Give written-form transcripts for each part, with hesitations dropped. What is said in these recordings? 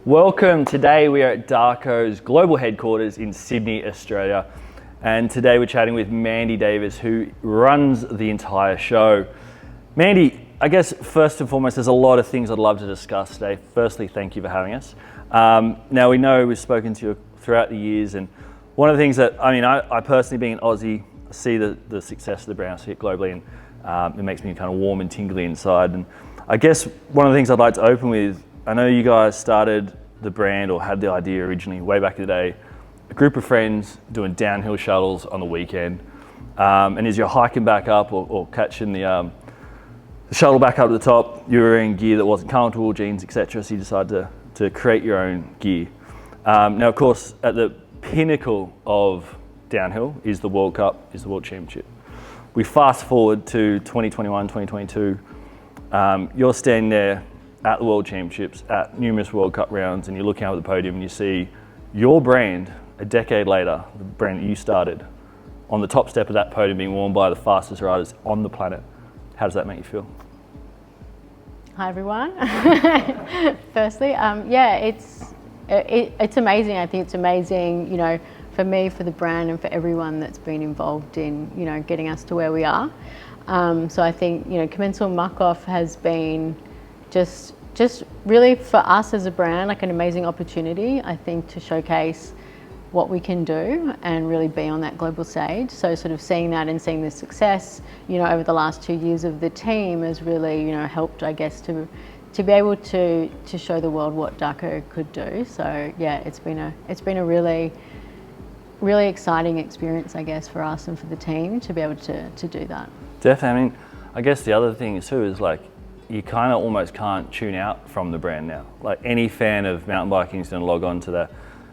Welcome. Today we are at DHaRCO's global headquarters in Sydney, Australia. And today we're chatting with Mandy Davis, who runs the entire show. Mandy, I guess first and foremost, there's a lot of things I'd love to discuss today. Firstly, thank you for having us. Now we know we've spoken to you throughout the years, and one of the things that, I personally being an Aussie, see the success of the brand, I see it globally, and it makes me kind of warm and tingly inside. And I guess one of the things I'd like to open with, I know you guys started the brand or had the idea originally way back in the day, a group of friends doing downhill shuttles on the weekend. And as you're hiking back up or catching the shuttle back up to the top, you were wearing gear that wasn't comfortable, jeans, etc. So you decided to create your own gear. Now, of course, at the pinnacle of downhill is the World Cup, is the World Championship. We fast forward to 2021, 2022. You're standing there at the World Championships, at numerous World Cup rounds, and you're looking out at the podium and you see your brand, a decade later, the brand that you started, on the top step of that podium being worn by the fastest riders on the planet. How does that make you feel? Hi everyone. Firstly, it's amazing. I think it's amazing, for me, for the brand, and for everyone that's been involved in, getting us to where we are. So I think, Commensal Muck-Off has been just really for us as a brand, like an amazing opportunity, I think, to showcase what we can do and really be on that global stage. So sort of seeing that and seeing the success, over the last 2 years of the team has really, helped, I guess, to be able to show the world what DHaRCO could do. So yeah, it's been a really, really exciting experience, I guess, for us and for the team to be able to do that. Definitely. I guess the other thing too is like, you kind of almost can't tune out from the brand now. Like any fan of mountain biking is going to log on to their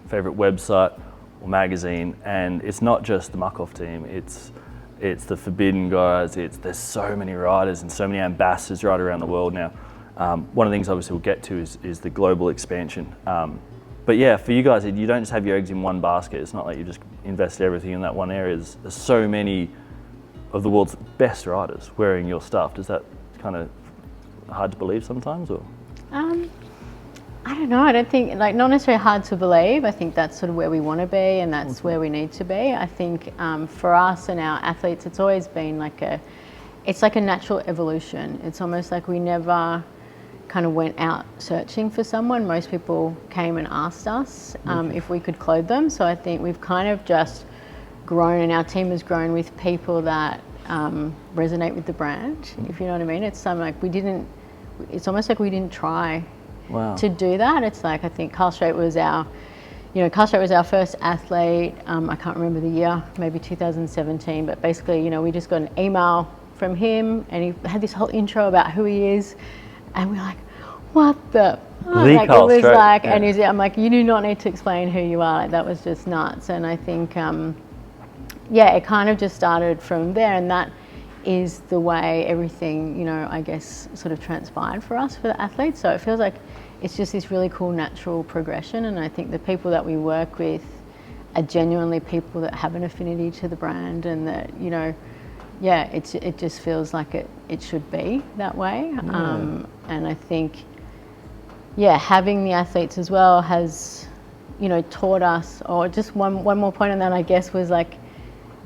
favorite website or magazine, and it's not just the Muck-Off team, it's the Forbidden guys, there's so many riders and so many ambassadors right around the world now. One of the things obviously we'll get to is the global expansion. But yeah, for you guys, you don't just have your eggs in one basket. It's not like you just invest everything in that one area. There's so many of the world's best riders wearing your stuff. Does that kind of hard to believe sometimes, or? I don't know. I don't think, not necessarily hard to believe. I think that's sort of where we want to be, and that's where we need to be. I think for us and our athletes, it's always been it's like a natural evolution. It's almost like we never kind of went out searching for someone. Most people came and asked us if we could clothe them. So I think we've kind of just grown, and our team has grown with people that resonate with the brand, if you know what I mean. It's it's almost like we didn't try to do that. It's like, I think Carl Strait was our first athlete. I can't remember the year, maybe 2017, but basically, we just got an email from him and he had this whole intro about who he is, and we're like, what the? Like, it was like, yeah. And I'm like, you do not need to explain who you are. Like, that was just nuts. And I think, it kind of just started from there, and that is the way everything, I guess, sort of transpired for us, for the athletes. So it feels like it's just this really cool natural progression, and I think the people that we work with are genuinely people that have an affinity to the brand, and that, it just feels like it should be that way. And I think, having the athletes as well has, taught us, or just one more point on that, I guess, was like,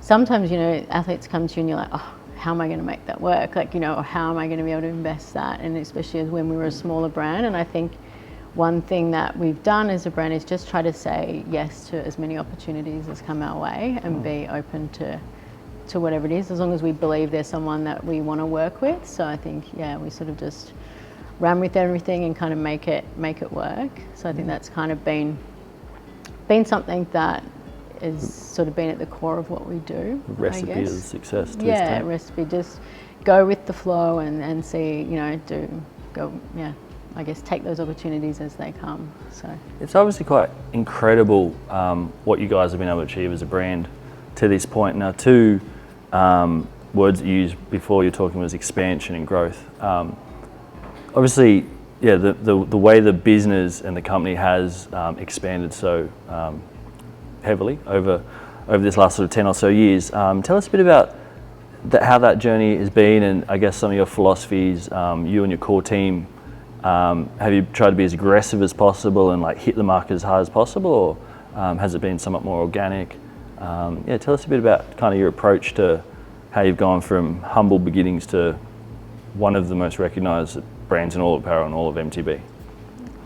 sometimes, athletes come to you and you're like, oh, how am I going to make that work? Like, or how am I going to be able to invest that? And especially as when we were a smaller brand. And I think one thing that we've done as a brand is just try to say yes to as many opportunities as come our way, and be open to whatever it is, as long as we believe there's someone that we want to work with. So I think, we sort of just ran with everything and kind of make it work. So I think that's kind of been something that has sort of been at the core of what we do. The recipe of success. Recipe. Just go with the flow and see, I guess take those opportunities as they come. So it's obviously quite incredible what you guys have been able to achieve as a brand to this point. Now, two words you used before you're talking was expansion and growth. Obviously, the way the business and the company has expanded so heavily over this last sort of 10 or so years. Tell us a bit about how that journey has been, and I guess some of your philosophies you and your core team Have you tried to be as aggressive as possible and like hit the market as hard as possible, or has it been somewhat more organic? Yeah, tell us a bit about kind of your approach to how you've gone from humble beginnings to one of the most recognised brands in all of apparel and all of MTB.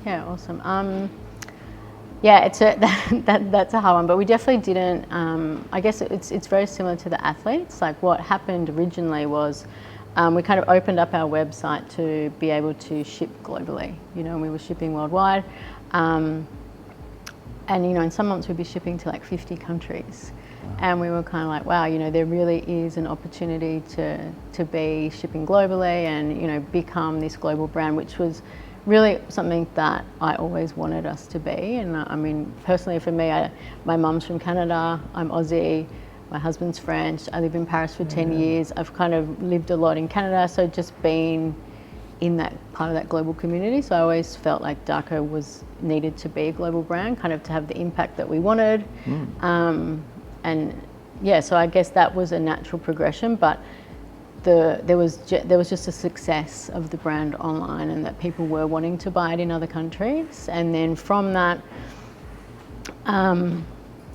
Yeah, awesome. Yeah, that's a hard one, but we definitely didn't. I guess it's very similar to the athletes. Like what happened originally was we kind of opened up our website to be able to ship globally. You know, we were shipping worldwide, and you know, in some months we'd be shipping to like 50 countries. And we were kind of like, wow, you know, there really is an opportunity to be shipping globally and, you know, become this global brand, which was really something that I always wanted us to be. And I mean, personally for me, my mum's from Canada, I'm Aussie, my husband's French, I live in Paris for 10 years. I've kind of lived a lot in Canada, so just being in that part of that global community. So I always felt like DHaRCO needed to be a global brand, kind of to have the impact that we wanted. And yeah, so I guess that was a natural progression, but there was just a success of the brand online, and that people were wanting to buy it in other countries. And then from that,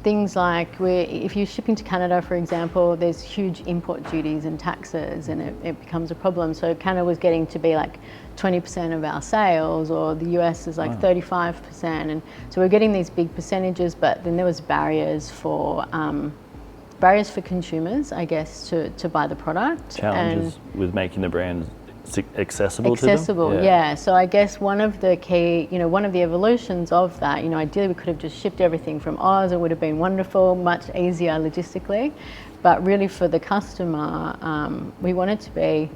things like if you're shipping to Canada, for example, there's huge import duties and taxes, and it becomes a problem. So Canada was getting to be like 20% of our sales, or the US is like 35%, and so we're getting these big percentages. But then there was barriers for consumers, I guess, to buy the product. Challenges with making the brand accessible to them? Accessible, yeah. So I guess one of the key, you know, one of the evolutions of that, you know, ideally we could have just shipped everything from Oz. It would have been wonderful, much easier logistically. But really for the customer, we wanted to be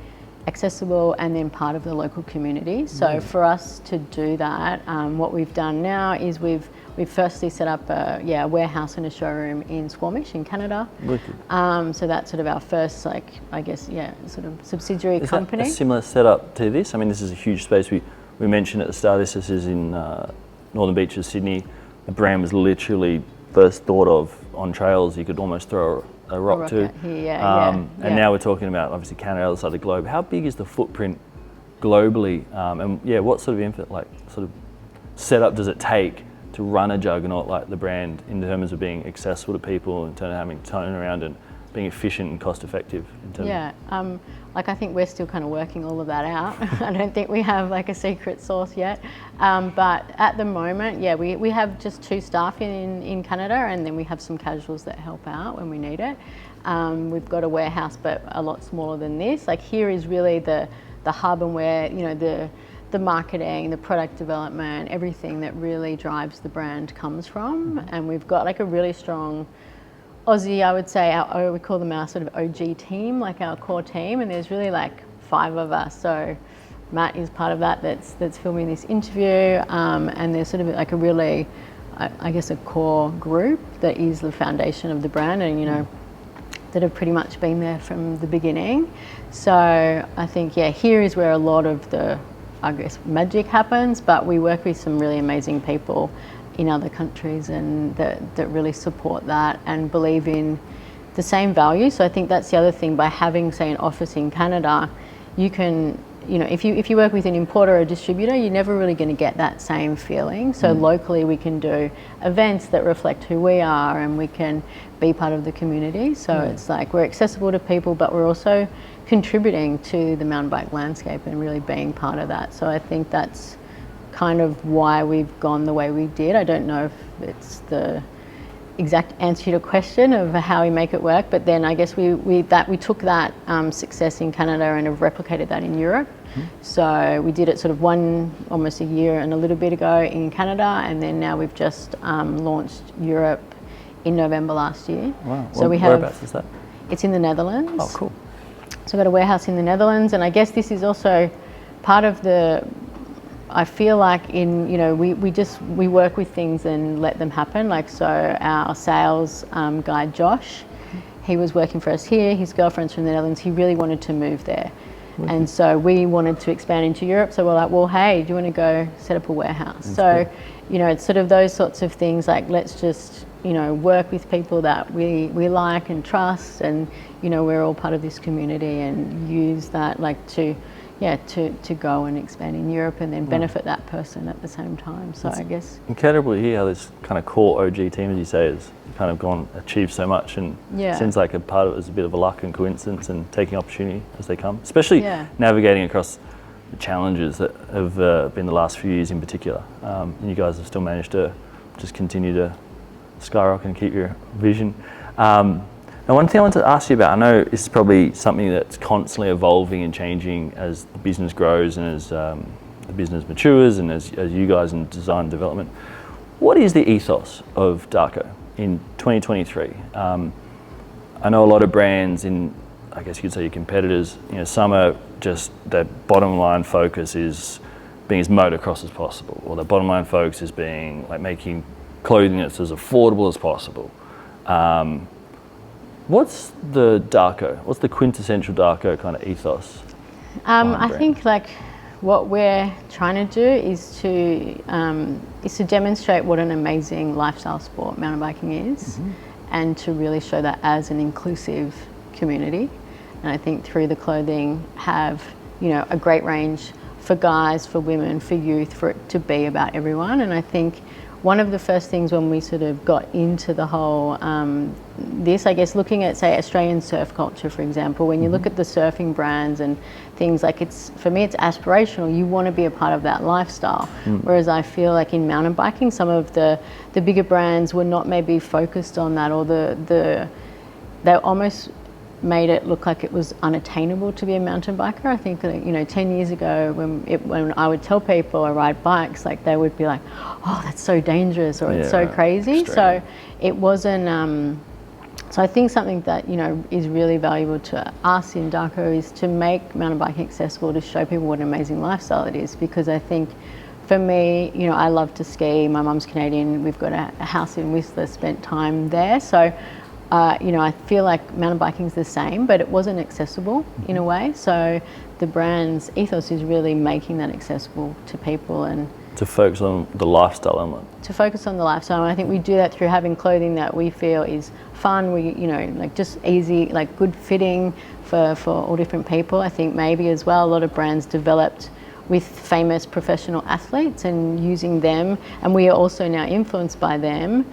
accessible and then part of the local community. So for us to do that, what we've done now is we've firstly set up a warehouse and a showroom in Squamish in Canada. So that's sort of our first, like, I guess, sort of subsidiary company. Is that a similar setup to this? I mean, this is a huge space. We mentioned at the start, this is in Northern Beaches, Sydney. The brand was literally first thought of on trails. You could almost throw a rock to. And now we're talking about obviously Canada, other side of the globe. How big is the footprint globally? And what sort of setup does it take to run a juggernaut like the brand in terms of being accessible to people, in terms of having turn around and being efficient and cost effective? Like I think we're still kind of working all of that out. I don't think we have like a secret sauce yet. But at the moment, we have just 2 staff in Canada, and then we have some casuals that help out when we need it. We've got a warehouse, but a lot smaller than this. Like here is really the hub, and where, you know, the marketing, the product development, everything that really drives the brand comes from. And we've got like a really strong Aussie, I would say, we call them our sort of OG team, like our core team, and there's really like 5 of us. So Matt is part of that, that's filming this interview, and there's sort of like a really, I guess, a core group that is the foundation of the brand, and, you know, that have pretty much been there from the beginning. So I think, here is where a lot of the, I guess, magic happens, but we work with some really amazing people in other countries, and that really support that and believe in the same values. So I think that's the other thing. By having, say, an office in Canada, you can, you know, if you work with an importer or a distributor, you're never really going to get that same feeling. So locally we can do events that reflect who we are, and we can be part of the community. So it's like we're accessible to people, but we're also contributing to the mountain bike landscape and really being part of that. So I think that's kind of why we've gone the way we did. I don't know if it's the exact answer to your question of how we make it work, but then I guess we took that success in Canada and have replicated that in Europe. So we did it sort of almost a year and a little bit ago in Canada, and then now we've just launched Europe in November last year. Wow. So whereabouts is that? It's in the Netherlands. Oh, cool. So we've got a warehouse in the Netherlands, and I guess this is also part of the, I feel like we work with things and let them happen. Like, so our sales guy, Josh, he was working for us here. His girlfriend's from the Netherlands. He really wanted to move there. And so we wanted to expand into Europe. So we're like, well, hey, do you want to go set up a warehouse? So, you know, it's sort of those sorts of things, like, let's just, you know, work with people that we like and trust, and, you know, we're all part of this community, and use that, like, to, to go and expand in Europe and then benefit that person at the same time. So I guess incredible to hear how this kind of core OG team, as you say, has kind of achieved so much, and seems like a part of it is a bit of a luck and coincidence and taking opportunity as they come, especially navigating across the challenges that have been the last few years in particular. And you guys have still managed to just continue to skyrocket and keep your vision. Now, one thing I want to ask you about, I know this is probably something that's constantly evolving and changing as the business grows and as the business matures and as you guys in design and development. What is the ethos of DHaRCO in 2023? I know a lot of brands in, I guess you could say your competitors, some are just their bottom line focus is being as motocross as possible, or their bottom line focus is being like making clothing that's as affordable as possible. What's the DHaRCO? What's the quintessential DHaRCO kind of ethos? I think like what we're trying to do is to demonstrate what an amazing lifestyle sport mountain biking is, and to really show that as an inclusive community. And I think through the clothing have a great range for guys, for women, for youth, for it to be about everyone. And I think one of the first things when we sort of got into the whole I guess looking at, say, Australian surf culture, for example, when you look at the surfing brands and things, like for me it's aspirational. You want to be a part of that lifestyle. Whereas I feel like in mountain biking, some of the bigger brands were not maybe focused on that, or they almost made it look like it was unattainable to be a mountain biker. I think 10 years ago when I would tell people I ride bikes, like they would be like, oh, that's so dangerous, or it's so crazy. Extreme. So it wasn't, so I think something that is really valuable to us in DHaRCO is to make mountain biking accessible, to show people what an amazing lifestyle it is. Because I think for me, I love to ski. My mum's Canadian. We've got a house in Whistler, spent time there. So I feel like mountain biking is the same, but it wasn't accessible in a way. So the brand's ethos is really making that accessible to people, and to focus on the lifestyle element. To focus on the lifestyle, and I think we do that through having clothing that we feel is fun. We, like just easy, like good fitting for all different people. I think maybe as well a lot of brands developed with famous professional athletes and using them, and we are also now influenced by them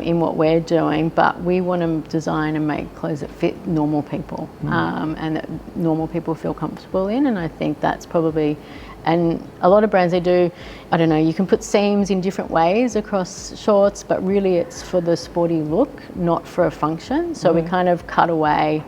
in what we're doing, but we want to design and make clothes that fit normal people, and that normal people feel comfortable in. And I think that's probably, and a lot of brands, they do, I don't know, you can put seams in different ways across shorts, but really it's for the sporty look, not for a function. So we kind of cut away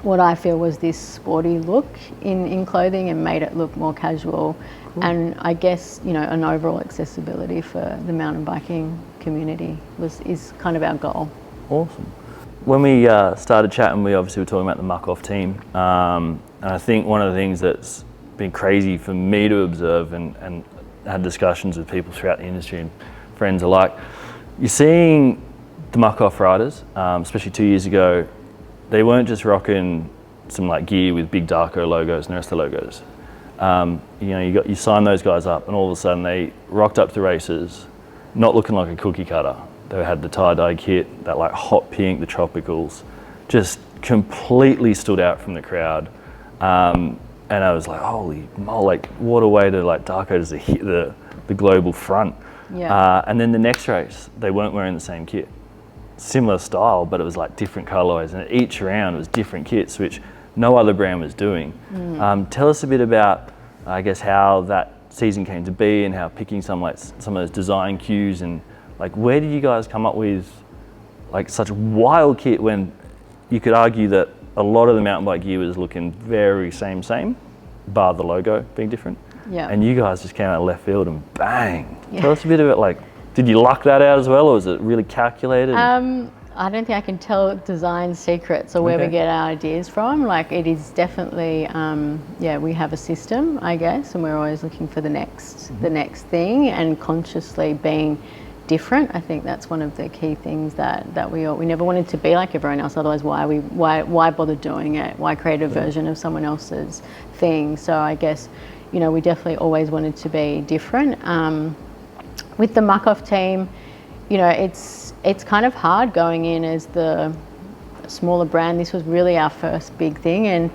what I feel was this sporty look in clothing and made it look more casual. And I guess, an overall accessibility for the mountain biking community is kind of our goal. Awesome. When we started chatting, we obviously were talking about the muck-off team. And I think one of the things that's been crazy for me to observe and had discussions with people throughout the industry and friends alike, you're seeing the muck-off riders, especially 2 years ago, they weren't just rocking some like gear with big DHaRCO logos and the rest of the logos. You sign those guys up, and all of a sudden they rocked up to races, not looking like a cookie cutter. They had the tie-dye kit, that like hot pink, the tropicals, just completely stood out from the crowd. And I was like, holy moly, like what a way to like DHaRCO to hit the global front. Yeah. And then the next race, they weren't wearing the same kit. Similar style, but it was like different colorways, and each round was different kits, which no other brand was doing. Tell us a bit about, I guess, how that season came to be, and how picking some of those design cues, and like where did you guys come up with like such wild kit when you could argue that a lot of the mountain bike gear was looking very same, bar the logo being different. Yeah. And you guys just came out of left field and bang. Yeah. Tell us a bit about like, did you luck that out as well, or was it really calculated? I don't think I can tell design secrets or where we get our ideas from. Like it is definitely, we have a system, I guess, and we're always looking for the next thing, and consciously being different. I think that's one of the key things that we never wanted to be like everyone else. Otherwise, why bother doing it? Why create a version of someone else's thing? So I guess, we definitely always wanted to be different. With the muck-off team, it's kind of hard going in as the smaller brand. This was really our first big thing, and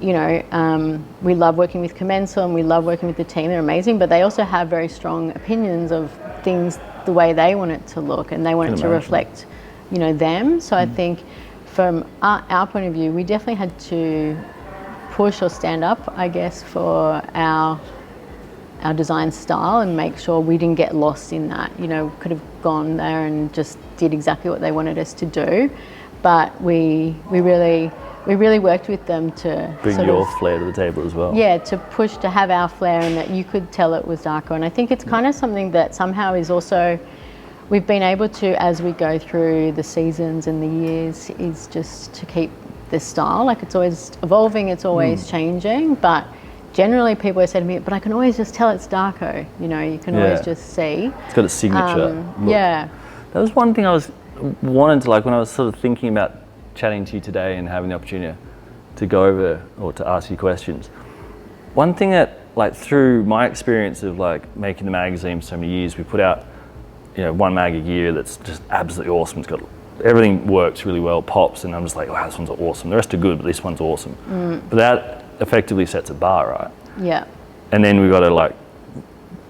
you know, we love working with Commensal and we love working with the team. They're amazing, but they also have very strong opinions of things the way they want it to look, and they want it to reflect, you know, them. So I think from our point of view, we definitely had to push or stand up, I guess, for our design style and make sure we didn't get lost in that. You know, could have gone there and just did exactly what they wanted us to do, but we really worked with them to bring your flair to the table as well. Yeah, to push, to have our flair, and that you could tell it was DHaRCO. And I think it's kind of something that somehow is also, we've been able to, as we go through the seasons and the years, is just to keep the style. Like, it's always evolving, it's always changing, but generally people always say to me, but I can always just tell it's DHaRCO. You know, you can always just see. It's got a signature look. Yeah. That was one thing I was wanted to, like, when I was sort of thinking about chatting to you today and having the opportunity to go over or to ask you questions. One thing that, like, through my experience of like making the magazine for so many years, we put out, you know, one mag a year that's just absolutely awesome. It's got everything works really well, pops, and I'm just like, wow, this one's awesome. The rest are good, but this one's awesome. But that effectively sets a bar, right? Yeah. And then we've got to like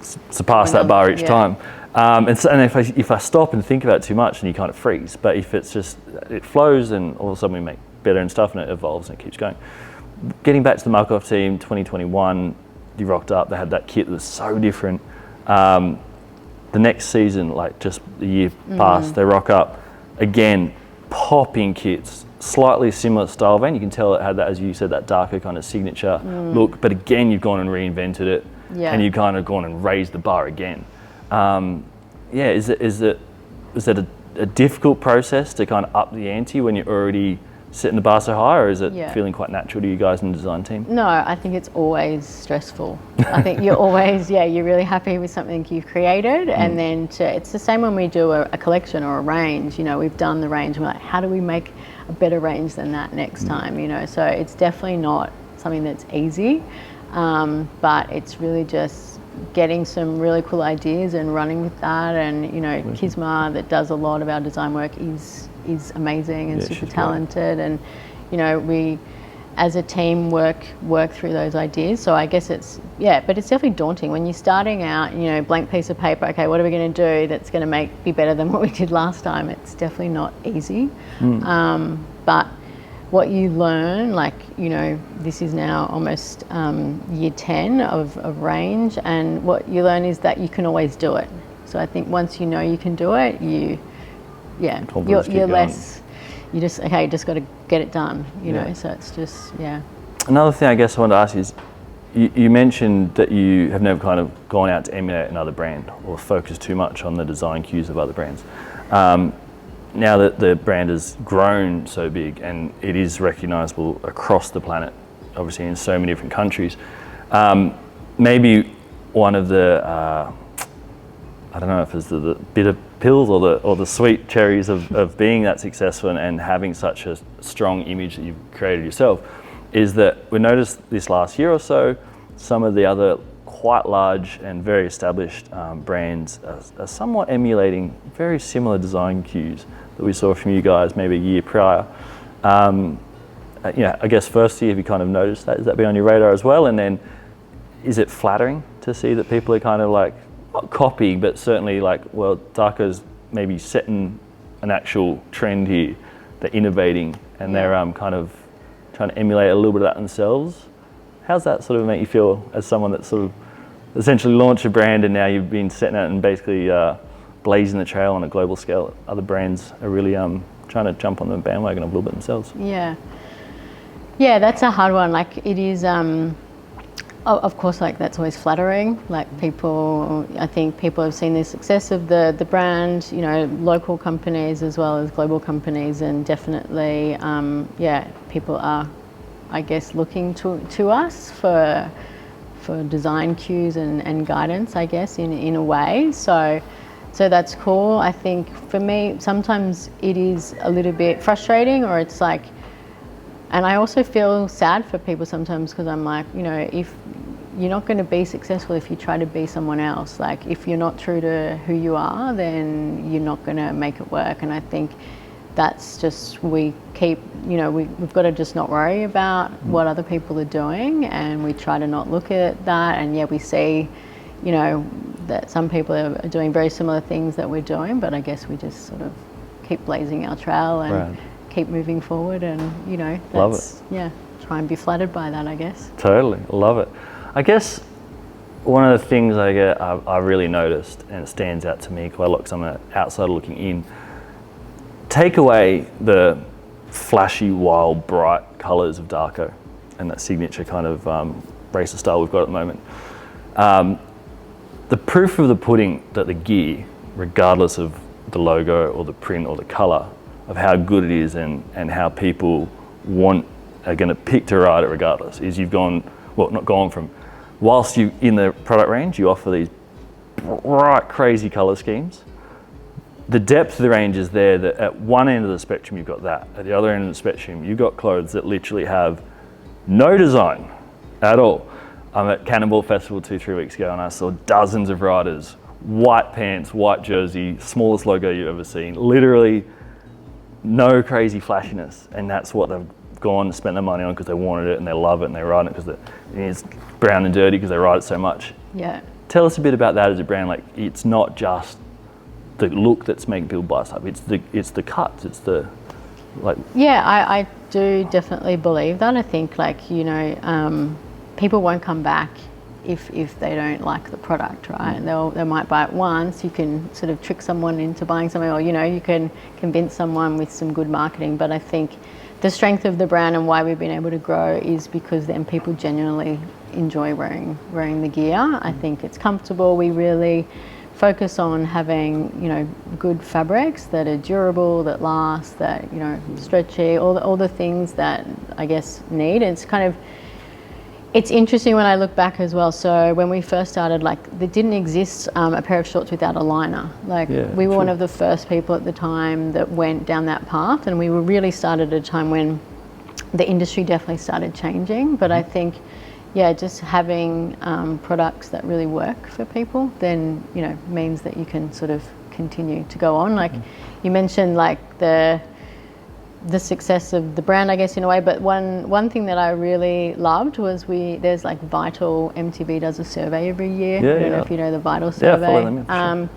surpass that bar each time. And if I stop and think about it too much, then you kind of freeze. But if it's just, it flows, and all of a sudden we make better and stuff, and it evolves and it keeps going. Getting back to the Markov team, 2021, you rocked up. They had that kit that was so different. The next season, like just the year past, they rock up again, popping kits, slightly similar style vein. You can tell it had that, as you said, that DHaRCO kind of signature look. But again, you've gone and reinvented it, and you've kind of gone and raised the bar again. Is it a difficult process to kind of up the ante when you're already setting the bar so high, or is it feeling quite natural to you guys in the design team? No, I think it's always stressful. I think you're always, you're really happy with something you've created, and then it's the same when we do a collection or a range. You know, we've done the range and we're like, how do we make a better range than that next time? You know, so it's definitely not something that's easy, but it's really just getting some really cool ideas and running with that. And, you know, Kisma, that does a lot of our design work, is amazing and super talented. Great. And, you know, we as a team work through those ideas. So I guess it's, but it's definitely daunting when you're starting out, you know, blank piece of paper. Okay, what are we going to do that's going to be better than what we did last time? It's definitely not easy. But what you learn, like, you know, this is now almost year 10 of range, and what you learn is that you can always do it. So I think once you know you can do it, you're less, you just got to get it done, you know, so it's just, Another thing I guess I wanted to ask is, you mentioned that you have never kind of gone out to emulate another brand or focus too much on the design cues of other brands. Now that the brand has grown so big and it is recognisable across the planet, obviously in so many different countries, maybe one of the, I don't know if it's the bitter pills or the sweet cherries of being that successful and having such a strong image that you've created yourself, is that we noticed this last year or so, some of the other quite large and very established brands are somewhat emulating very similar design cues that we saw from you guys maybe a year prior. I guess firstly, have you kind of noticed that? Has that been on your radar as well? And then, is it flattering to see that people are kind of like, not copying, but certainly like, well, DHaRCO's maybe setting an actual trend here, they're innovating, and they're kind of trying to emulate a little bit of that themselves? How's that sort of make you feel as someone that sort of essentially launched a brand and now you've been setting out and basically blazing the trail on a global scale? Other brands are really trying to jump on the bandwagon a little bit themselves. Yeah, that's a hard one. Like, it is, of course, like, that's always flattering. Like, I think people have seen the success of the brand, you know, local companies as well as global companies, and definitely, people are, I guess, looking to us for design cues and guidance, I guess, in a way. So that's cool. I think for me, sometimes it is a little bit frustrating, or it's like, and I also feel sad for people sometimes, because I'm like, you know, if you're not going to be successful if you try to be someone else. Like, if you're not true to who you are, then you're not going to make it work. And I think that's just, we keep, we've got to just not worry about what other people are doing, and we try to not look at that. And yeah, we see, that some people are doing very similar things that we're doing, but I guess we just sort of keep blazing our trail and keep moving forward, and that's, love it. Yeah, try and be flattered by that, I guess. Totally, love it. I guess one of the things I really noticed, and it stands out to me quite a lot because I'm an outsider looking in, take away the flashy, wild, bright colours of DHaRCO and that signature kind of racer style we've got at the moment. The proof of the pudding that the gear, regardless of the logo or the print or the colour, of how good it is and how people are going to pick to ride it regardless, is you've gone, well, not gone from, whilst you in the product range, you offer these bright, crazy colour schemes. The depth of the range is there, that at one end of the spectrum you've got that, at the other end of the spectrum you've got clothes that literally have no design at all. I'm at Cannonball Festival 2-3 weeks ago and I saw dozens of riders, white pants, white jersey, smallest logo you've ever seen, literally no crazy flashiness, and that's what they've gone and spent their money on because they wanted it and they love it and they ride it because it's brown and dirty because they ride it so much. Yeah. Tell us a bit about that as a brand. Like, it's not just the look that's making people buy stuff. It's the cuts. It's the Yeah, I do definitely believe that. I think people won't come back if they don't like the product, right? They might buy it once. You can sort of trick someone into buying something, or you can convince someone with some good marketing. But I think the strength of the brand and why we've been able to grow is because then people genuinely enjoy wearing the gear. I think it's comfortable. We really focus on having good fabrics that are durable, that last, that stretchy, all the things that I guess need. It's interesting when I look back as well. So when we first started, there didn't exist a pair of shorts without a liner. We were one of the first people at the time that went down that path, and we were really started at a time when the industry definitely started changing. But I think, just having products that really work for people, then means that you can sort of continue to go on. You mentioned, the success of the brand, I guess, in a way, but one thing that I really loved was there's Vital, MTB does a survey every year. I don't know if you know the Vital survey. Follow them, sure.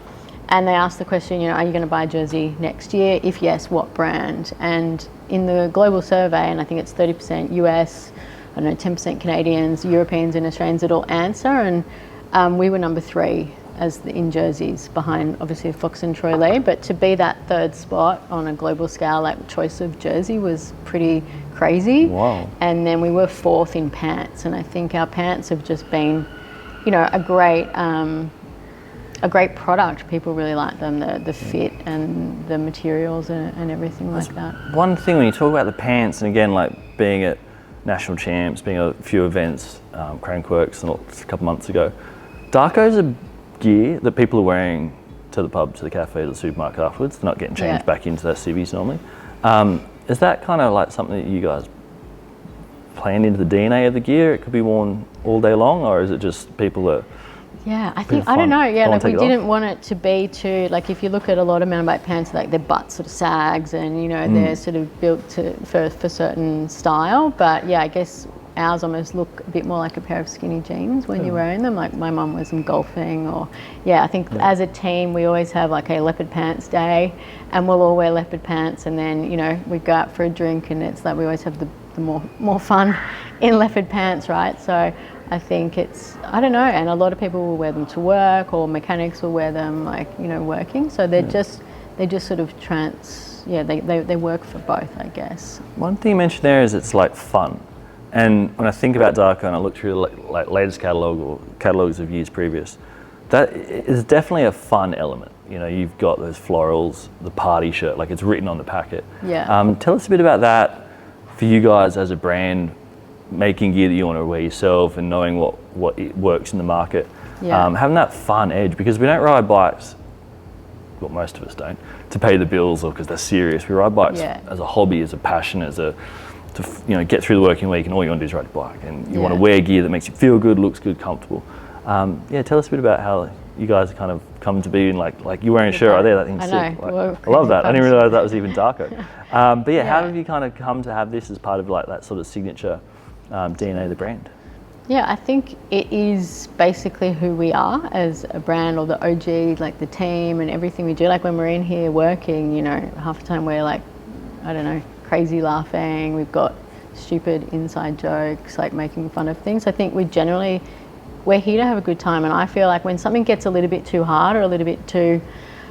And they ask the question, are you going to buy a jersey next year? If yes, what brand? And in the global survey, and I think it's 30% US, 10% Canadians, Europeans and Australians that all answer, and we were number 3 in jerseys, behind obviously Fox and Troy Lee. But to be that 3rd spot on a global scale, choice of jersey, was pretty crazy. Wow. And then we were 4th in pants, and I think our pants have just been, a great product. People really like them, the fit and the materials and everything like that. One thing when you talk about the pants, and again, being at National Champs, being at a few events, Crankworks a couple months ago, DHaRCO's a gear that people are wearing to the pub, to the cafe, to the supermarket afterwards. They're not getting changed back into their civvies normally. Is that kind of something that you guys planned into the DNA of the gear? It could be worn all day long, or is it just people that... Yeah, I think, I don't know, we didn't want it to be too, if you look at a lot of mountain bike pants, their butt sort of sags and, they're sort of built for certain style. But yeah, I guess ours almost look a bit more like a pair of skinny jeans when you're wearing them. My mum wears them golfing, or I think as a team we always have a leopard pants day, and we'll all wear leopard pants, and then we go out for a drink, and it's we always have the more fun in leopard pants, right? So I think it's, I don't know, and a lot of people will wear them to work, or mechanics will wear them working. So they just sort of they work for both, I guess. One thing you mentioned there is it's fun. And when I think about DHaRCO and I look through the latest catalogue or catalogues of years previous, that is definitely a fun element. You've got those florals, the party shirt, it's written on the packet. Yeah. Tell us a bit about that for you guys as a brand, making gear that you want to wear yourself and knowing what it works in the market. Yeah. Having that fun edge, because we don't ride bikes, well, most of us don't, to pay the bills or because they're serious. We ride bikes as a hobby, as a passion, to get through the working week, and all you want to do is ride a bike, and you want to wear gear that makes you feel good, looks good, comfortable. Tell us a bit about how you guys kind of come to be in like you're wearing a shirt right there. That thing's sick. I know. I love that. I didn't realize that was even DHaRCO. But yeah, how Yeah. have you kind of come to have this as part of like that sort of signature DNA of the brand? Yeah, I think it is basically who we are as a brand, or the OG, like the team and everything we do. Like when we're in here working, you know, half the time we're like, I don't know, crazy laughing. We've got stupid inside jokes, like making fun of things. I think we're here to have a good time, and I feel like when something gets a little bit too hard or a little bit too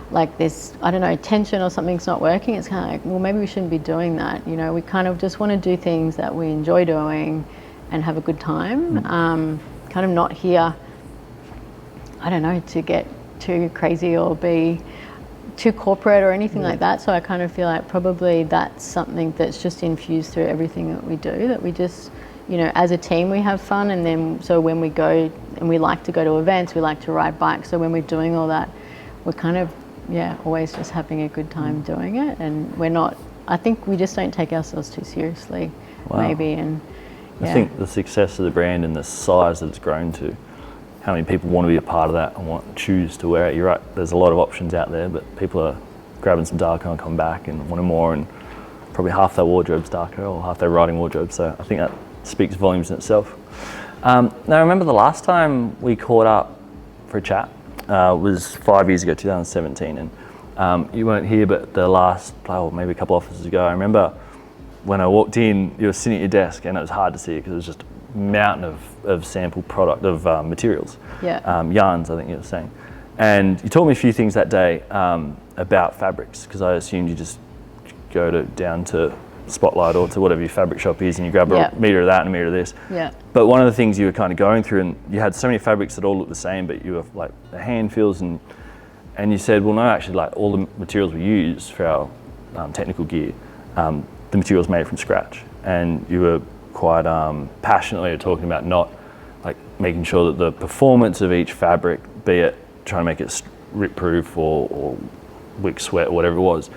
like this, I don't know, tension or something's not working, it's kind of like, well, maybe we shouldn't be doing that. You know, we kind of just want to do things that we enjoy doing and have a good time. Kind of not here, I don't know, to get too crazy or be too corporate or anything like that. So I kind of feel like probably that's something that's just infused through everything that we do, that we just, you know, as a team we have fun, and then so when we go, and we like to go to events, we like to ride bikes, so when we're doing all that, we're kind of, yeah, always just having a good time doing it, and we're not, I think we just don't take ourselves too seriously. Maybe. And yeah. I think the success of the brand and the size that it's grown to, how many people want to be a part of that and choose to wear it. You're right, there's a lot of options out there, but people are grabbing some DHaRCO and come back and wanting more, and probably half their wardrobe's DHaRCO or half their riding wardrobe, so I think that speaks volumes in itself. Now I remember the last time we caught up for a chat was 5 years ago, 2017, and you weren't here, but the last, maybe a couple offices ago, I remember when I walked in, you were sitting at your desk, and it was hard to see because it was just a mountain of sample product, of materials. Yeah. Yarns, I think you were saying. And you taught me a few things that day about fabrics, because I assumed you just go down to Spotlight or to whatever your fabric shop is, and you grab a metre of that and a metre of this. Yeah. But one of the things you were kind of going through, and you had so many fabrics that all look the same, but you were like the hand feels, and you said, well, no, actually, like all the materials we use for our technical gear, the material's made from scratch. And you were quite passionately talking about not like making sure that the performance of each fabric, be it trying to make it rip proof or wick sweat or whatever it was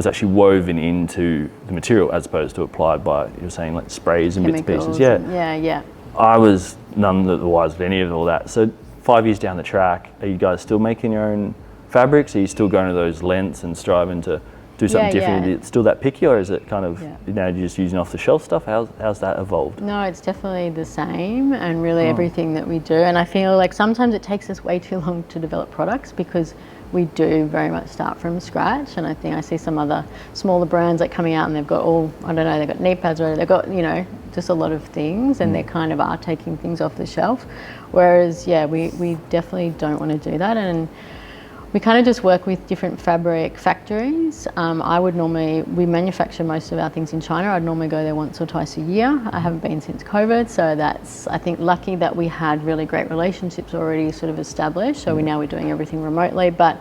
actually woven into the material as opposed to applied by, you were saying, like sprays and Chemicals bits and pieces. Yeah. I was none the wiser of any of all that. So 5 years down the track, are you guys still making your own fabrics? Are you still going to those lengths and striving to do something different? Is it still that picky, or is it kind of, you know, you're just using off the shelf stuff? How's that evolved? No, it's definitely the same, and really everything that we do. And I feel like sometimes it takes us way too long to develop products because we do very much start from scratch. And I think I see some other smaller brands like coming out and they've got all, I don't know, they've got knee pads already, they've got, you know, just a lot of things, and they kind of are taking things off the shelf. Whereas, yeah, we definitely don't want to do that. And we kind of just work with different fabric factories. We manufacture most of our things in China. I'd normally go there once or twice a year. I haven't been since COVID, so that's, I think, lucky that we had really great relationships already sort of established. So we're doing everything remotely. But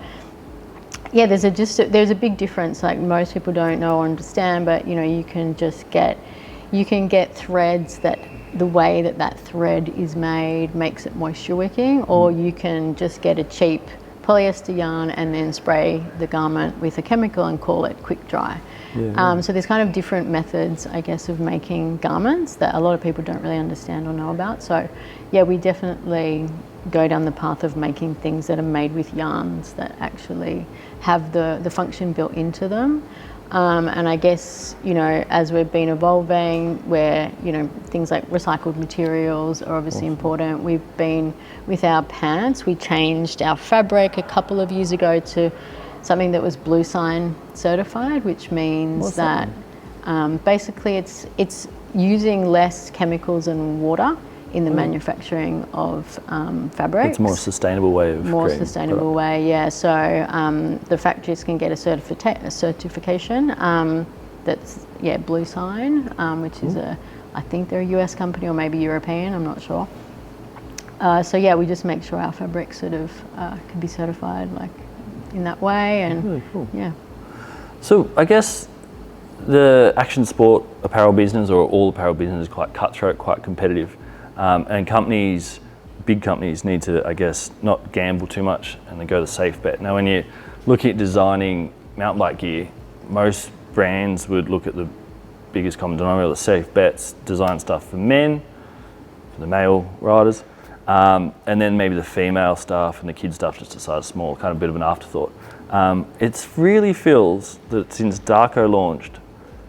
yeah, there's a big difference. Like most people don't know or understand, but you know, you can get threads that the way that thread is made makes it moisture wicking, or you can just get a cheap polyester yarn and then spray the garment with a chemical and call it quick dry. So there's kind of different methods, I guess, of making garments that a lot of people don't really understand or know about. So yeah, we definitely go down the path of making things that are made with yarns that actually have the function built into them. And I guess, you know, as we've been evolving, where, you know, things like recycled materials are obviously important. We've been, with our pants, we changed our fabric a couple of years ago to something that was Blue Sign certified, which means that basically it's using less chemicals and water in the manufacturing of fabrics. It's a more sustainable way of more creating sustainable product. way, yeah. So the factories can get a certification that's Blue Sign, which is I think they're a US company or maybe European, I'm not sure. So yeah, we just make sure our fabrics sort of can be certified like in that way, and really cool. Yeah. So I guess the action sport apparel business, or all apparel business, is quite cutthroat, quite competitive. And big companies need to, I guess, not gamble too much and then go the safe bet. Now, when you're looking at designing mountain bike gear, most brands would look at the biggest common denominator, the safe bets, design stuff for men, for the male riders. And then maybe the female stuff and the kid stuff just a size small, kind of a bit of an afterthought. It really feels that since DHaRCO launched,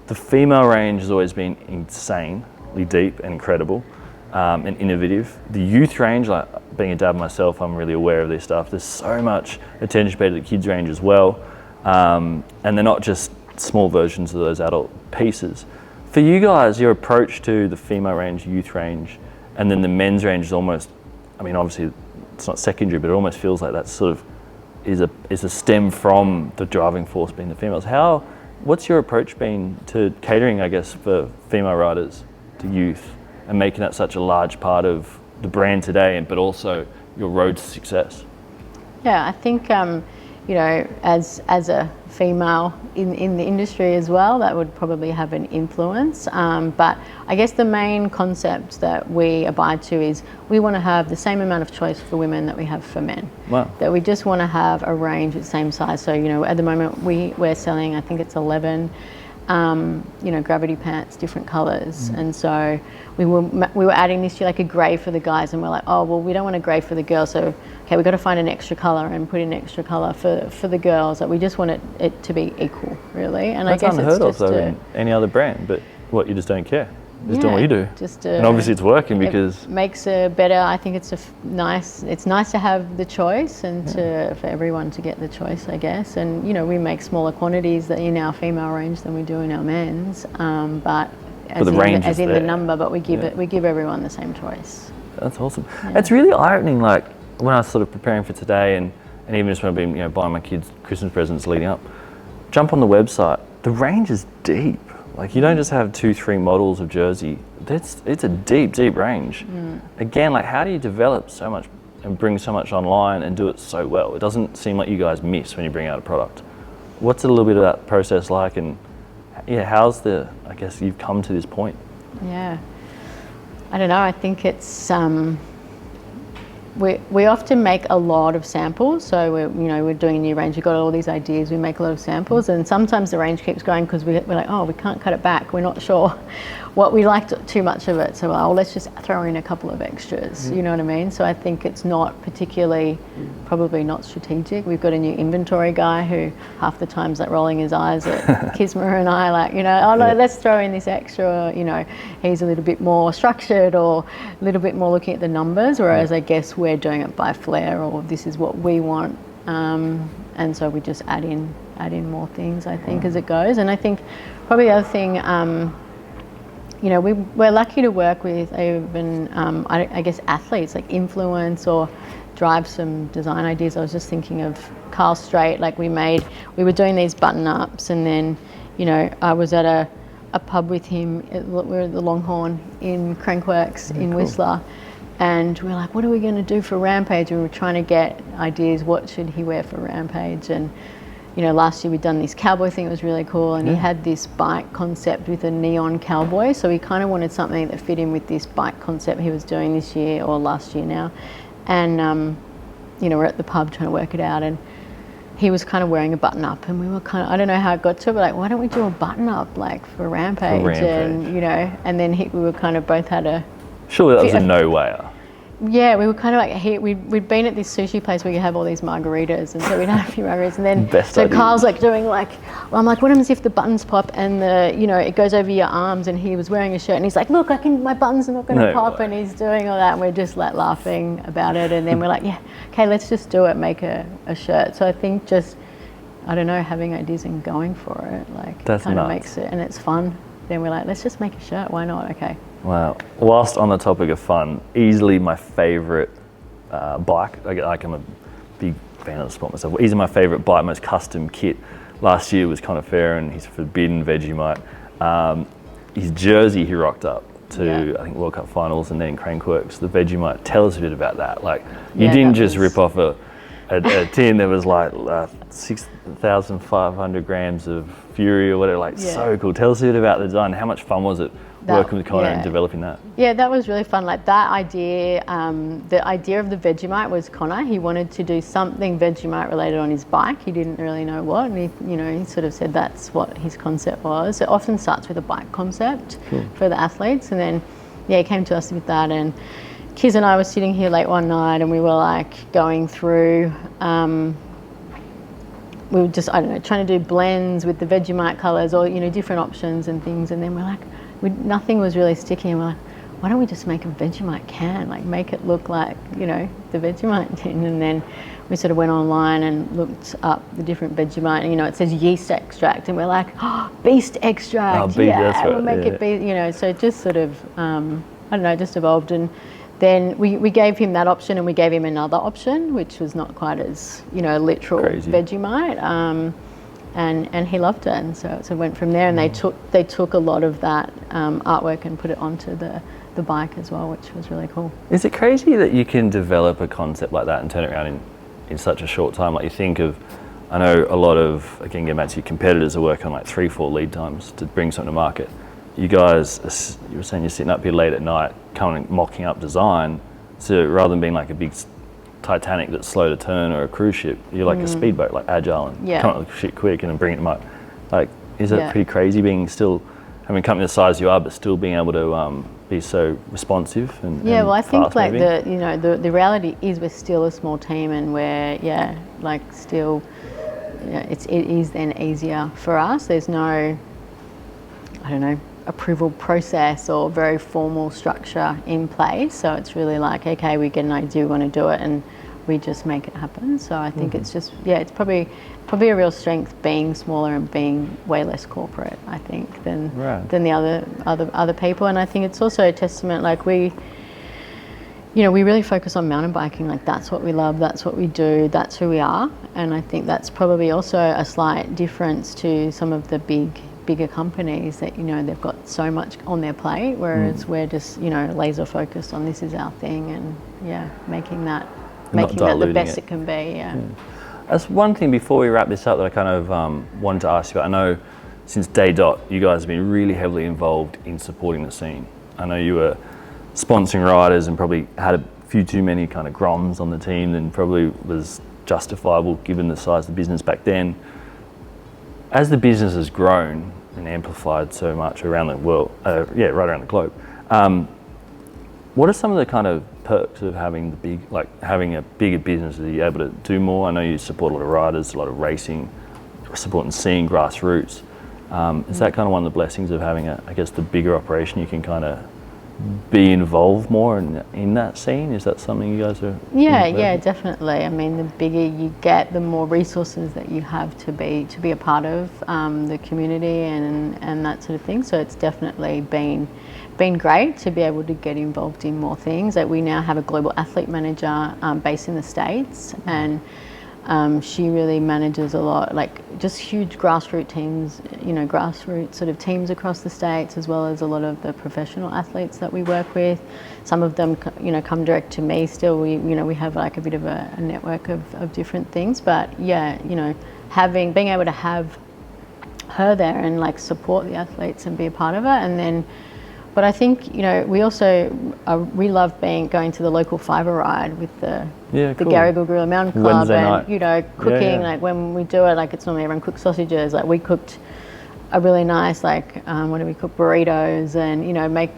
the female range has always been insanely deep and incredible and innovative. The youth range, like being a dad myself, I'm really aware of this stuff. There's so much attention paid to the kids range as well. And they're not just small versions of those adult pieces. For you guys, your approach to the female range, youth range, and then the men's range is almost, I mean, obviously it's not secondary, but it almost feels like that sort of is a stem from the driving force being the females. What's your approach been to catering, I guess, for female riders to youth and making that such a large part of the brand today, but also your road to success? Yeah, I think, you know, as a female in the industry as well, that would probably have an influence. But I guess the main concept that we abide to is we want to have the same amount of choice for women that we have for men. Wow. That we just want to have a range of the same size. So, you know, at the moment we're selling, I think it's 11, you know, gravity pants, different colours. And so we were adding this year like a grey for the guys, and we're like, oh, well, we don't want a grey for the girls, so okay, we've got to find an extra colour and put in extra colour for the girls. Like, we just want it to be equal, really. And that's I guess unheard it's of, just though, in any other brand, but what, you just don't care? Just doing what you do. And obviously it's working because... It makes a better, I think it's it's nice to have the choice and for everyone to get the choice, I guess. And, you know, we make smaller quantities in our female range than we do in our men's, but as in the number, but we give everyone the same choice. That's awesome. Yeah. It's really eye-opening, like when I was sort of preparing for today and even just when I've been, you know, buying my kids Christmas presents leading up, jump on the website, the range is deep. Like, you don't just have 2-3 models of jersey. It's a deep range. Again, like, how do you develop so much and bring so much online and do it so well? It doesn't seem like you guys miss when you bring out a product. What's a little bit of that process like, and how's I guess you've come to this point? Yeah, I don't know. I think it's we often make a lot of samples. So we're doing a new range. We've got all these ideas. We make a lot of samples, and sometimes the range keeps going because we're like, oh, we can't cut it back. We're not sure what we liked too much of it. So let's just throw in a couple of extras. You know what I mean? So I think it's not particularly, probably not strategic. We've got a new inventory guy who half the time's like rolling his eyes at Kisma and I, like, you know, oh no, let's throw in this extra. Or, you know, he's a little bit more structured or a little bit more looking at the numbers, whereas I guess we're doing it by flair, or this is what we want, and so we just add in more things, I think, as it goes. And I think probably the other thing, you know, we're lucky to work with even I guess athletes, like influence or drive some design ideas. I was just thinking of Carl Strait. Like, we were doing these button ups, and then, you know, I was at a pub with him. We were at the Longhorn in Crankworks in Whistler. And we were like, what are we going to do for Rampage? And we were trying to get ideas, what should he wear for Rampage? And, you know, last year we'd done this cowboy thing, it was really cool. And he had this bike concept with a neon cowboy. So we kind of wanted something that fit in with this bike concept he was doing this year, or last year now. And, you know, we're at the pub trying to work it out. And he was kind of wearing a button up, and we were kind of, I don't know how it got to it, but like, why don't we do a button up like for Rampage? And, you know, and then we were kind of both had a... Surely that was a no-wayer. Yeah, we were kind of like, we'd been at this sushi place where you have all these margaritas, and so we'd have a few margaritas, and then so Carl's like doing like, well, I'm like, what happens if the buttons pop and it goes over your arms? And he was wearing a shirt, and he's like, look, my buttons are not going to pop, and he's doing all that, and we're just like laughing about it, and then we're like, yeah, okay, let's just do it, make a shirt. So I think just, I don't know, having ideas and going for it, like, kind of makes it, and it's fun. Then we're like, let's just make a shirt, why not? Okay. Wow. Whilst on the topic of fun, easily my favourite bike, like I'm a big fan of the sport myself, easily my favourite bike, most custom kit last year was Conifera and his Forbidden Vegemite. His jersey he rocked up to, I think, World Cup finals, and then Crankworks, the Vegemite. Tell us a bit about that. Like, you didn't just rip off a tin, there was like 6,500 grams of Fury or whatever, like so cool. Tell us a bit about the design. How much fun was it working with Connor and developing that? Yeah, that was really fun. Like, that idea, the idea of the Vegemite was Connor. He wanted to do something Vegemite related on his bike. He didn't really know what, and he sort of said that's what his concept was. It often starts with a bike concept for the athletes, and then he came to us with that, and Kiz and I were sitting here late one night and we were like going through, we were just, I don't know, trying to do blends with the Vegemite colours or, you know, different options and things. And then we're like, nothing was really sticking. And we're like, why don't we just make a Vegemite can, like make it look like, you know, the Vegemite tin? And then we sort of went online and looked up the different Vegemite, and, you know, it says yeast extract, and we're like, oh, beast extract, oh, beast, yeah, that's right, we'll make it beast, you know. So it just sort of, I don't know, just evolved. And then we gave him that option, and we gave him another option, which was not quite as, you know, literal crazy Vegemite, and he loved it, and so it went from there. And they took a lot of that artwork and put it onto the bike as well, which was really cool. Is it crazy that you can develop a concept like that and turn it around in such a short time? Like, you think of, I know a lot of, again, getting back to your competitors, are working on like 3-4 lead times to bring something to market. You guys, you were saying you're sitting up here late at night, coming mocking up design. So rather than being like a big Titanic that's slow to turn or a cruise ship, you're like a speedboat, like agile and come up with shit quick and then bring it to market. Like, is it pretty crazy being still having a company the size you are, but still being able to be so responsive and well, I think like moving? the reality is we're still a small team, and we're still it is then easier for us. There's no, I don't know, approval process or very formal structure in place, so it's really like, okay, we get an idea, we want to do it, and we just make it happen. So I think it's just, it's probably a real strength being smaller and being way less corporate, I think, than the other people. And I think it's also a testament, like we really focus on mountain biking. Like, that's what we love, that's what we do, that's who we are. And I think that's probably also a slight difference to some of the bigger companies that, you know, they've got so much on their plate, whereas we're just, you know, laser focused on this is our thing, and making that the best it can be. That's one thing before we wrap this up that I kind of wanted to ask you about. I know since day dot, you guys have been really heavily involved in supporting the scene. I know you were sponsoring riders and probably had a few too many kind of groms on the team than probably was justifiable given the size of the business back then. As the business has grown and amplified so much around the world, right around the globe, what are some of the kind of perks of having having a bigger business? Are you able to do more? I know you support a lot of riders, a lot of racing, supporting seeing grassroots. Is that kind of one of the blessings of having the bigger operation? You can kind of be involved more in that scene. Is that something you guys are? Yeah, definitely. I mean, the bigger you get, the more resources that you have to be a part of the community and that sort of thing. So it's definitely been great to be able to get involved in more things. Like, we now have a global athlete manager based in the States, and she really manages a lot, like just huge grassroots teams, you know, grassroots sort of teams across the States, as well as a lot of the professional athletes that we work with. Some of them, you know, come direct to me still. We have like a bit of a network of different things, but being able to have her there and like support the athletes and be a part of it. And then, but I think, you know, we also we love going to the local fiver ride with the Garigal Gorilla Mountain Club, Wednesday and night. You know, cooking. Like, when we do it, like, it's normally everyone cooks sausages. Like, we cooked a really nice, like, what do we cook, burritos, and, you know, make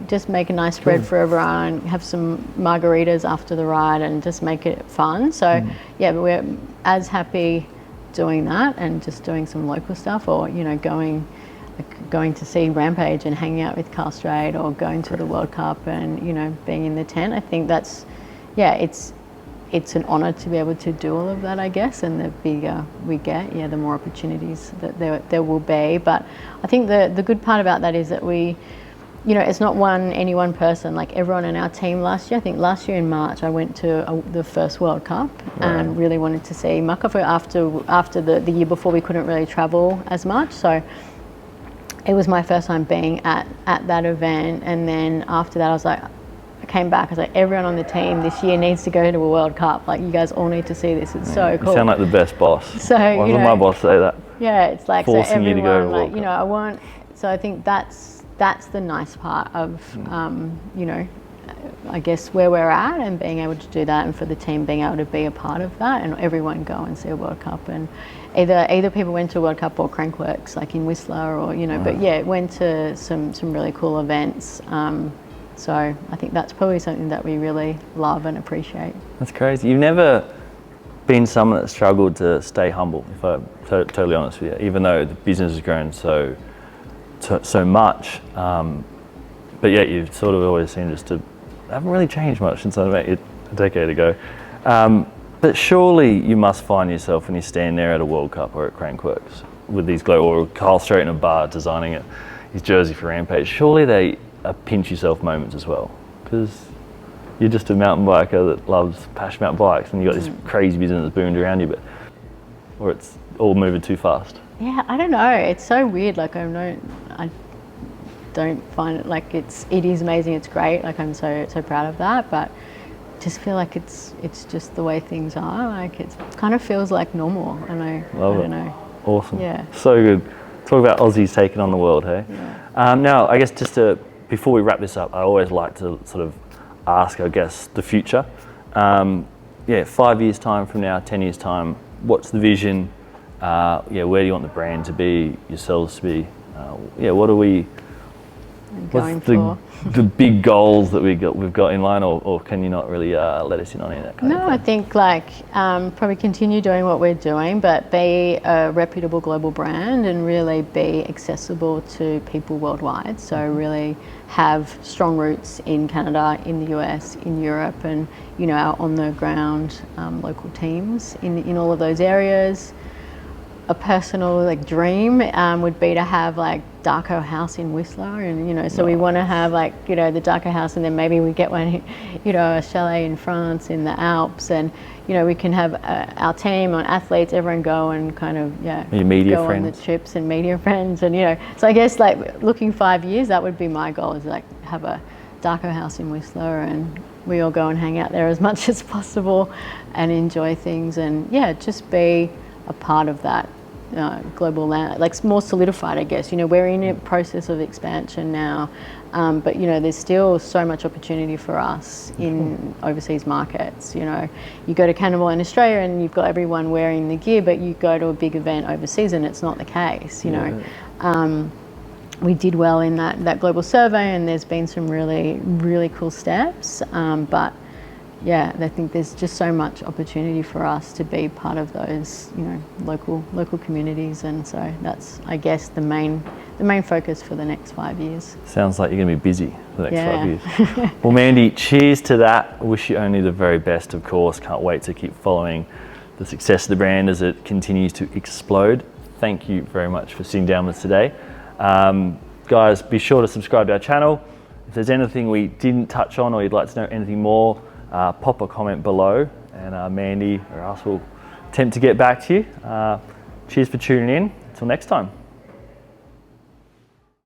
a nice spread for everyone, have some margaritas after the ride, and just make it fun. So but we're as happy doing that and just doing some local stuff, or, you know, going to see Rampage and hanging out with Carl Straight, or going to the World Cup and, you know, being in the tent. I think that's, it's an honour to be able to do all of that, I guess. And the bigger we get, the more opportunities that there will be. But I think the good part about that is that we, you know, it's not any one person. Like, everyone in our team last year, I think last year in March, I went to the first World Cup and really wanted to see Makafu after the year before we couldn't really travel as much. So it was my first time being at that event. And then after that, I came back, I was like, everyone on the team this year needs to go to a World Cup. Like, you guys all need to see this. It's so cool. You sound like the best boss. So, why would my boss say that? Yeah, it's like, forcing so everyone, you to go to like, World you know, so I think that's the nice part of, you know, I guess where we're at, and being able to do that, and for the team being able to be a part of that, and everyone go and see a World Cup. And either people went to a World Cup or Crankworks, like in Whistler, or, you know, but went to some really cool events. So I think that's probably something that we really love and appreciate. That's crazy. You've never been someone that struggled to stay humble, if I'm totally honest with you, even though the business has grown so much. But yet you've sort of always seemed just to haven't really changed much since I met you a decade ago. But surely you must find yourself when you stand there at a World Cup or at Crankworks with these or Carl Strait in a bar designing his jersey for Rampage. Surely they are pinch yourself moments as well, because you're just a mountain biker that loves passion mountain bikes, and you got this crazy business that's boomed around you, or it's all moving too fast. Yeah, I don't know. It's so weird. Like I don't find it like it is amazing. It's great. Like I'm so proud of that, but just feel like it's just the way things are. Like it kind of feels like normal, and I don't know. Awesome. Yeah. So good. Talk about Aussies taking on the world, hey? Yeah. Now, I guess before we wrap this up, I always like to sort of ask, I guess, the future. 5 years time from now, 10 years time, what's the vision? Where do you want the brand to be, yourselves to be? What are we going for? The big goals that we've got in line, or can you not really let us in on any of that kind of thing? I think probably continue doing what we're doing, but be a reputable global brand and really be accessible to people worldwide. So really have strong roots in Canada, in the US, in Europe, and our on the ground local teams in all of those areas. A personal dream would be to have DHaRCO house in Whistler, and so we want to have the DHaRCO house, and then maybe we get one, a chalet in France in the Alps, and we can have our team on athletes, everyone go and kind of your media go friends on the trips and media friends, and so I guess looking 5 years, that would be my goal, is have a DHaRCO house in Whistler, and we all go and hang out there as much as possible and enjoy things, and just be a part of that global land, more solidified, I guess. We're in a process of expansion now, but there's still so much opportunity for us in overseas markets. You go to Cannibal in Australia and you've got everyone wearing the gear, but you go to a big event overseas and it's not the case. We did well in that global survey, and there's been some really, really cool steps, but I think there's just so much opportunity for us to be part of those, local communities, and so that's, I guess, the main focus for the next 5 years. Sounds like you're going to be busy for the next 5 years. Well, Mandy, cheers to that. Wish you only the very best, of course. Can't wait to keep following the success of the brand as it continues to explode. Thank you very much for sitting down with us today. Guys, be sure to subscribe to our channel. If there's anything we didn't touch on or you'd like to know anything more, pop a comment below, and Mandy or us will attempt to get back to you. Cheers for tuning in. Until next time.